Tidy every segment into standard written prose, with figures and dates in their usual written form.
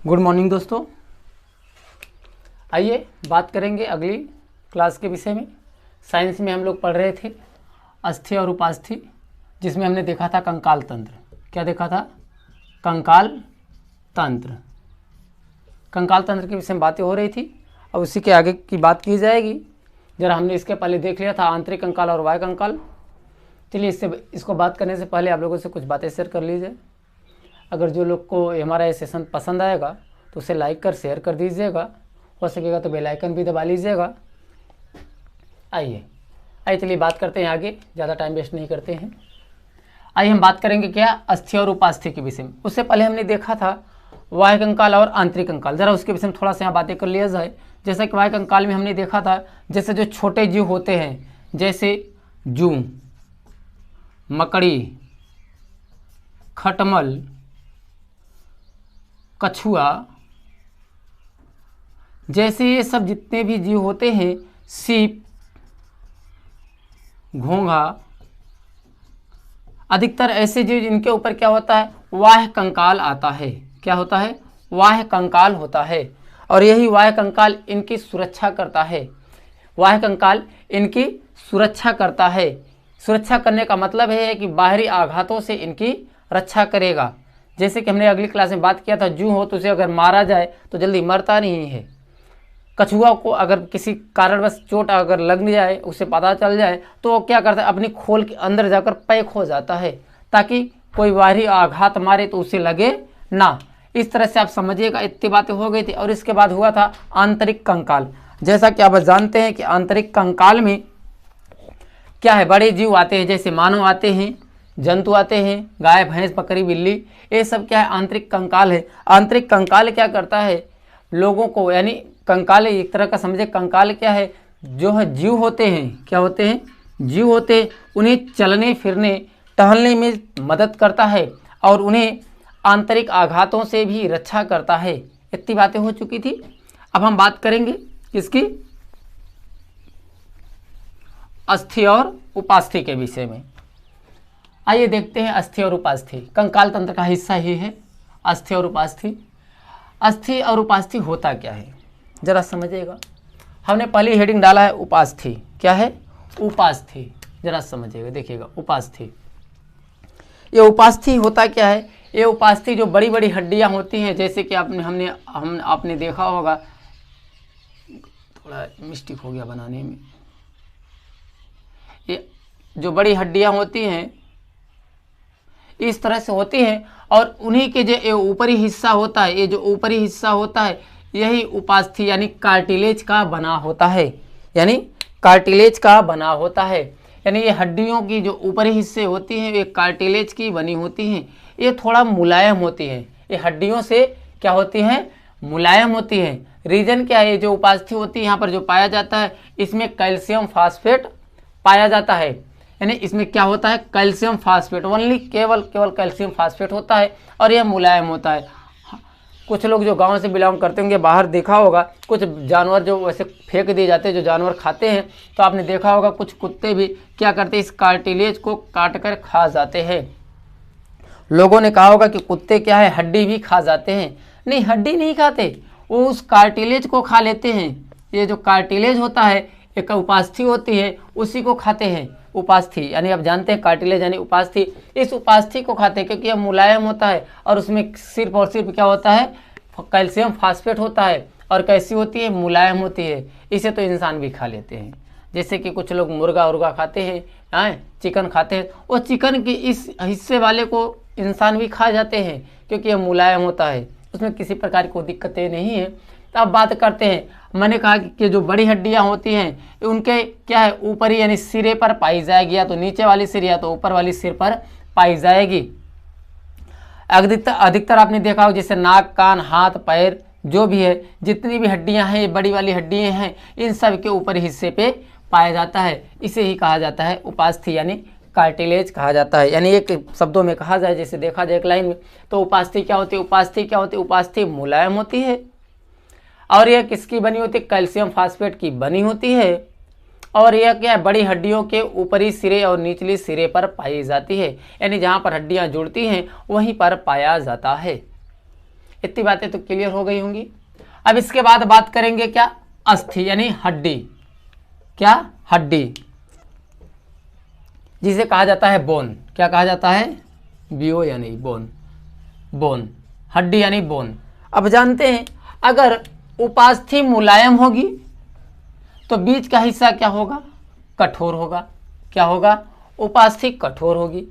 Good morning दोस्तों। आइए बात करेंगे अगली क्लास के विषय में। साइंस में हम लोग पढ़ रहे थे अस्थि और उपास्थि, जिसमें हमने देखा था कंकाल तंत्र। क्या देखा था? कंकाल तंत्र। कंकाल तंत्र के विषय में बातें हो रही थी। अब उसी के आगे की बात की जाएगी। जरा हमने इसके पहले देख लिया था आंतरिक कंकाल और बाह्य कंकाल। चलिए इसको बात करने से पहले आप लोगों से कुछ बातें शेयर कर लीजिए। अगर जो लोग को हमारा ये सेशन पसंद आएगा तो उसे लाइक कर शेयर कर दीजिएगा, हो सकेगा तो बेल आइकन भी दबा लीजिएगा। आइए चलिए बात करते हैं आगे, ज़्यादा टाइम वेस्ट नहीं करते हैं। आइए हम बात करेंगे क्या? अस्थि और उपास्थि के विषय में। उससे पहले हमने देखा था बाह्य कंकाल और आंतरिक कंकाल। जरा उसके विषय में थोड़ा सा यहाँ बातें कर लिया जाए। जैसा कि बाह्य कंकाल में हमने देखा था जैसे जो छोटे जीव होते हैं, जैसे जू, मकड़ी, खटमल, कछुआ, जैसे ये सब जितने भी जीव होते हैं, सीप, घोंघा, अधिकतर ऐसे जीव जिनके ऊपर क्या होता है? बाह्य कंकाल आता है। क्या होता है? बाह्य कंकाल होता है। और यही बाह्य कंकाल इनकी सुरक्षा करता है। बाह्य कंकाल इनकी सुरक्षा करता है। सुरक्षा करने का मतलब है कि बाहरी आघातों से इनकी रक्षा करेगा। जैसे कि हमने अगली क्लास में बात किया था, जू हो तो उसे अगर मारा जाए तो जल्दी मरता नहीं है। कछुआ को अगर किसी कारणवश चोट अगर लग जाए, उसे पता चल जाए, तो वो क्या करता है? अपनी खोल के अंदर जाकर पैक हो जाता है ताकि कोई बाहरी आघात मारे तो उसे लगे ना। इस तरह से आप समझिएगा। इतनी बातें हो गई थी। और इसके बाद हुआ था आंतरिक कंकाल। जैसा कि आप जानते हैं कि आंतरिक कंकाल में क्या है? बड़े जीव आते हैं, जैसे मानव आते हैं, जंतु आते हैं, गाय, भैंस, बकरी, बिल्ली, ये सब क्या है? आंतरिक कंकाल है। आंतरिक कंकाल क्या करता है? लोगों को, यानी कंकाल एक तरह का समझे। कंकाल क्या है? जो है जीव होते हैं, क्या होते हैं? जीव होते हैं। उन्हें चलने फिरने टहलने में मदद करता है और उन्हें आंतरिक आघातों से भी रक्षा करता है। इतनी बातें हो चुकी थी। अब हम बात करेंगे किसकी? अस्थि और उपास्थि के विषय में। आइए देखते हैं अस्थि और उपास्थि। कंकाल तंत्र का हिस्सा ही है अस्थि और उपास्थि। अस्थि और उपास्थि होता क्या है जरा समझिएगा। हमने पहले हेडिंग डाला है उपास्थि। क्या है? उपास्थि। जरा समझिएगा, देखिएगा उपास्थि। ये उपास्थि होता क्या है? ये उपास्थि जो बड़ी बड़ी हड्डियां होती हैं, जैसे कि आपने देखा होगा, थोड़ा मिस्टेक हो गया बनाने में। ये जो बड़ी हड्डियां होती हैं इस तरह से होती हैं और उन्हीं के जो ऊपरी हिस्सा होता है, ये जो ऊपरी हिस्सा होता है यही उपास्थि यानी कार्टिलेज का बना होता है। यानी कार्टिलेज का बना होता है। यानी ये हड्डियों की जो ऊपरी हिस्से होती हैं ये कार्टिलेज की बनी होती हैं। ये थोड़ा मुलायम होती हैं। ये हड्डियों से क्या होती हैं? मुलायम होती हैं। रीजन क्या है? ये जो उपास्थि होती है यहाँ पर जो पाया जाता है, इसमें कैल्शियम फास्फेट पाया जाता है। यानी इसमें क्या होता है? कैल्शियम फास्फेट, ओनली केवल कैल्शियम फास्फेट होता है और यह मुलायम होता है। कुछ लोग जो गांव से बिलोंग करते होंगे, बाहर देखा होगा कुछ जानवर जो वैसे फेंक दिए जाते हैं, जो जानवर खाते हैं, तो आपने देखा होगा कुछ कुत्ते भी क्या करते हैं? इस कार्टिलेज को काट कर खा जाते हैं। लोगों ने कहा होगा कि कुत्ते क्या है? हड्डी भी खा जाते हैं। नहीं, हड्डी नहीं खाते, वो उस कार्टिलेज को खा लेते हैं। ये जो कार्टिलेज होता है, एक उपास्थि होती है, उसी को खाते हैं। उपास्थि यानी आप जानते हैं कार्टिलेज यानी उपास्थि। इस उपास्थि को खाते हैं क्योंकि यह मुलायम होता है और उसमें सिर्फ और सिर्फ क्या होता है? कैल्शियम फास्फेट होता है। और कैसी होती है? मुलायम होती है। इसे तो इंसान भी खा लेते हैं। जैसे कि कुछ लोग मुर्गा उर्गा खाते हैं, चिकन खाते हैं, वो चिकन की इस हिस्से वाले को इंसान भी खा जाते हैं क्योंकि यह मुलायम होता है, उसमें किसी प्रकार की कोई दिक्कतें नहीं है। तो अब बात करते हैं। मैंने कहा कि जो बड़ी हड्डियां होती हैं उनके क्या है? ऊपरी यानी सिरे पर पाई जाएगी, या तो नीचे वाली सिर या तो ऊपर वाली सिर पर पाई जाएगी। अधिकतर आपने देखा हो जैसे नाक, कान, हाथ, पैर, जो भी है जितनी भी हड्डियां हैं, बड़ी वाली हड्डियां हैं, इन सब के ऊपरी हिस्से पे पाया जाता है। इसे ही कहा जाता है उपास्थि यानी कार्टिलेज कहा जाता है। यानी एक शब्दों में कहा जाए, जैसे देखा जाए एक लाइन में, तो उपास्थि क्या होती है? उपास्थि क्या होती है? उपास्थि मुलायम होती है और यह किसकी बनी होती है? कैल्शियम फास्फेट की बनी होती है। और यह क्या है? बड़ी हड्डियों के ऊपरी सिरे और निचली सिरे पर पाई जाती है। यानी जहाँ पर हड्डियाँ जुड़ती हैं वहीं पर पाया जाता है। इतनी बातें तो क्लियर हो गई होंगी। अब इसके बाद बात करेंगे क्या, अस्थि यानी हड्डी। क्या, हड्डी, जिसे कहा जाता है बोन। क्या कहा जाता है, बीओ यानी बोन, बोन, हड्डी यानी बोन। अब जानते हैं अगर उपास्थि मुलायम होगी तो बीच का हिस्सा क्या होगा, कठोर होगा। क्या होगा, उपास्थि कठोर होगी।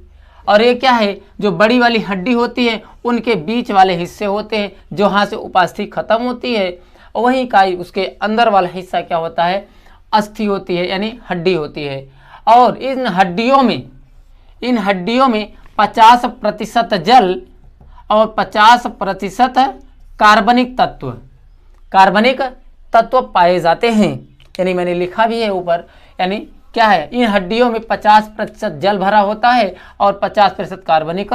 और ये क्या है, जो बड़ी वाली हड्डी होती है उनके बीच वाले हिस्से होते हैं, जहाँ से उपास्थि खत्म होती है, और वहीं का उसके अंदर वाला हिस्सा क्या होता है, अस्थि होती है यानी हड्डी होती है। और इन हड्डियों में 50% जल और 50% कार्बनिक तत्व पाए जाते हैं। यानी मैंने लिखा भी है ऊपर, यानी क्या है, इन हड्डियों में 50% जल भरा होता है और 50% कार्बनिक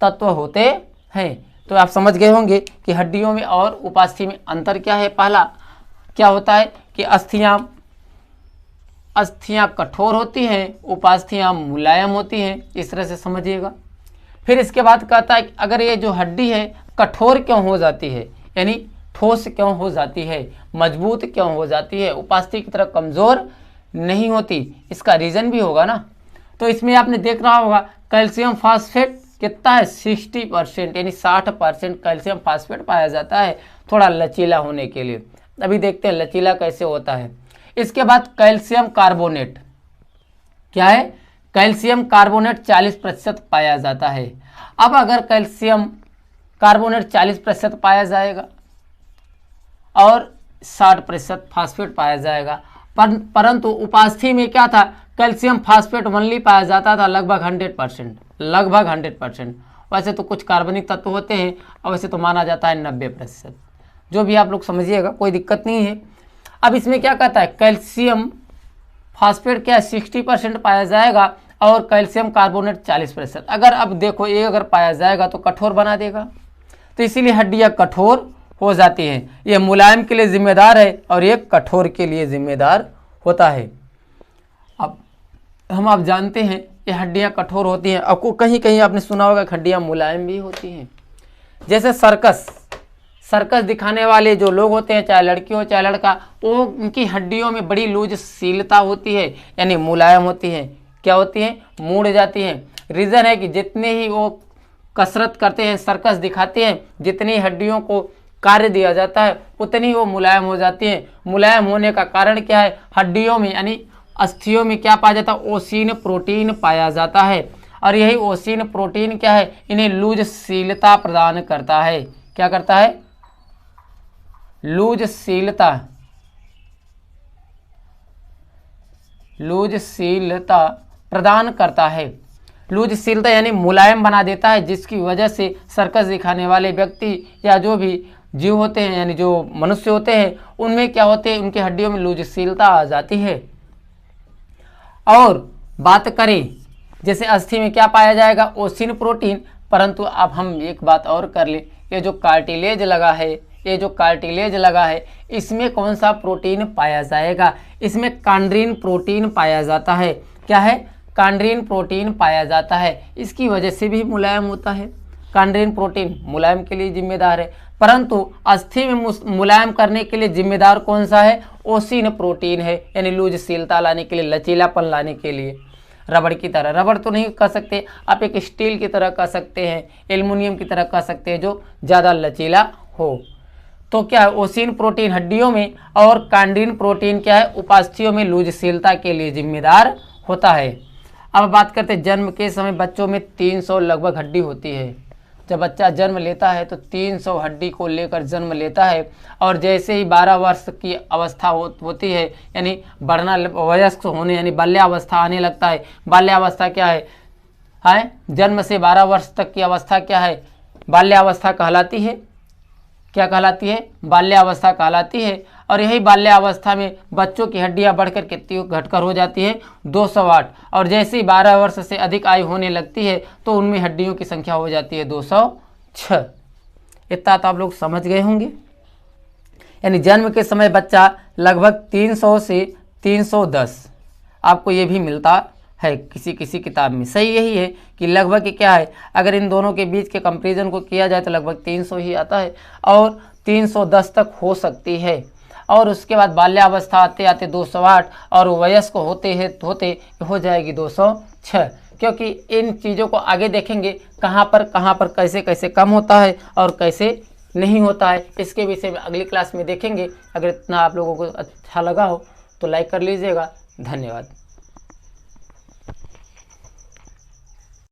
तत्व होते हैं। तो आप समझ गए होंगे कि हड्डियों में और उपास्थि में अंतर क्या है। पहला क्या होता है कि अस्थियां कठोर होती हैं, उपास्थियां मुलायम होती हैं, इस तरह से समझिएगा। फिर इसके बाद कहता है कि अगर ये जो हड्डी है कठोर क्यों हो जाती है, यानी ठोस क्यों हो जाती है, मजबूत क्यों हो जाती है, उपास्थि की तरह कमज़ोर नहीं होती, इसका रीज़न भी होगा ना। तो इसमें आपने देख रहा होगा कैल्शियम फास्फेट कितना है, 60%, यानी 60% कैल्शियम फास्फेट पाया जाता है थोड़ा लचीला होने के लिए। अभी देखते हैं लचीला कैसे होता है। इसके बाद कैल्शियम कार्बोनेट, क्या है, कैल्शियम कार्बोनेट 40% पाया जाता है। अब अगर कैल्शियम कार्बोनेट 40% पाया जाएगा और 60% फास्फेट पाया जाएगा, परंतु उपास्थि में क्या था, कैल्शियम फास्फेट ओनली पाया जाता था लगभग 100%। वैसे तो कुछ कार्बनिक तत्व होते हैं और वैसे तो माना जाता है 90%। जो भी आप लोग समझिएगा, कोई दिक्कत नहीं है। अब इसमें क्या कहता है, कैल्शियम फास्फेट क्या 60% पाया जाएगा और कैल्शियम कार्बोनेट 40%। अगर अब देखो ये अगर पाया जाएगा तो कठोर बना देगा, तो इसीलिए हड्डियाँ कठोर हो जाती हैं। ये मुलायम के लिए जिम्मेदार है और ये कठोर के लिए जिम्मेदार होता है। अब आप जानते हैं ये हड्डियाँ कठोर होती हैं। आपको कहीं कहीं आपने सुना होगा हड्डियाँ मुलायम भी होती हैं। जैसे सर्कस दिखाने वाले जो लोग होते हैं, चाहे लड़की हो चाहे लड़का, वो उनकी हड्डियों में बड़ी लूजशीलता होती है, यानी मुलायम होती हैं। क्या होती हैं, मुड़ जाती हैं। रीज़न है कि जितने ही वो कसरत करते हैं, सर्कस दिखाते हैं, जितनी हड्डियों को कार्य दिया जाता है उतनी वो मुलायम हो जाती हैं। मुलायम होने का कारण क्या है, हड्डियों में यानी अस्थियों में क्या पाया जाता है, ओसीन प्रोटीन पाया जाता है। और यही ओसीन प्रोटीन क्या है, इन्हें लूजशीलता प्रदान करता है। क्या करता है, लूजशीलता प्रदान करता है। लूजशीलता यानी मुलायम बना देता है, जिसकी वजह से सर्कस दिखाने वाले व्यक्ति या जो भी जीव होते हैं, यानी जो मनुष्य होते हैं, उनमें क्या होते हैं, उनकी हड्डियों में लूजशीलता आ जाती है। और बात करें जैसे अस्थि में क्या पाया जाएगा, ओसिन प्रोटीन। परंतु अब हम एक बात और कर लें, ये जो कार्टिलेज लगा है, इसमें कौन सा प्रोटीन पाया जाएगा, इसमें कांड्रीन प्रोटीन पाया जाता है। क्या है, कांड्रीन प्रोटीन पाया जाता है। इसकी वजह से भी मुलायम होता है। कांड्रीन प्रोटीन मुलायम के लिए जिम्मेदार है, परंतु अस्थि में मुलायम करने के लिए जिम्मेदार कौन सा है, ओसिन प्रोटीन है, यानी लूजशीलता लाने के लिए, लचीलापन लाने के लिए। रबड़ की तरह, रबड़ तो नहीं कह सकते आप, एक स्टील की तरह कह सकते हैं, एल्युमिनियम की तरह कह सकते हैं, जो ज़्यादा लचीला हो। तो क्या है, ओसिन प्रोटीन हड्डियों में और कांड्रीन प्रोटीन क्या है, उपास्थियों में लूजशीलता के लिए जिम्मेदार होता है। अब बात करते हैं जन्म के समय बच्चों में 300 लगभग हड्डी होती है। जब बच्चा जन्म लेता है तो 300 हड्डी को लेकर जन्म लेता है, और जैसे ही 12 वर्ष की अवस्था होती है, यानी बढ़ना वयस्क होने यानी बाल्यावस्था आने लगता है। बाल्यावस्था क्या है, जन्म से 12 वर्ष तक की अवस्था क्या है, बाल्यावस्था कहलाती है। क्या कहलाती है, बाल्यावस्था कहलाती है। और यही बाल्यावस्था में बच्चों की हड्डियां बढ़कर कितनी घटकर हो जाती है, 208। और जैसे ही 12 वर्ष से अधिक आयु होने लगती है तो उनमें हड्डियों की संख्या हो जाती है 206। इतना तो आप लोग समझ गए होंगे। यानी जन्म के समय बच्चा लगभग 300 से 310 आपको ये भी मिलता है किसी किसी किताब में। सही यही है कि लगभग क्या है, अगर इन दोनों के बीच के कंपैरिजन को किया जाए तो लगभग 300 ही आता है और 310 तक हो सकती है। और उसके बाद बाल्यावस्था आते आते 208 और वयस्क होते हो जाएगी 206, क्योंकि इन चीज़ों को आगे देखेंगे कहाँ पर कैसे कैसे कम होता है और कैसे नहीं होता है, इसके विषय में अगली क्लास में देखेंगे। अगर इतना आप लोगों को अच्छा लगा हो तो लाइक कर लीजिएगा। धन्यवाद।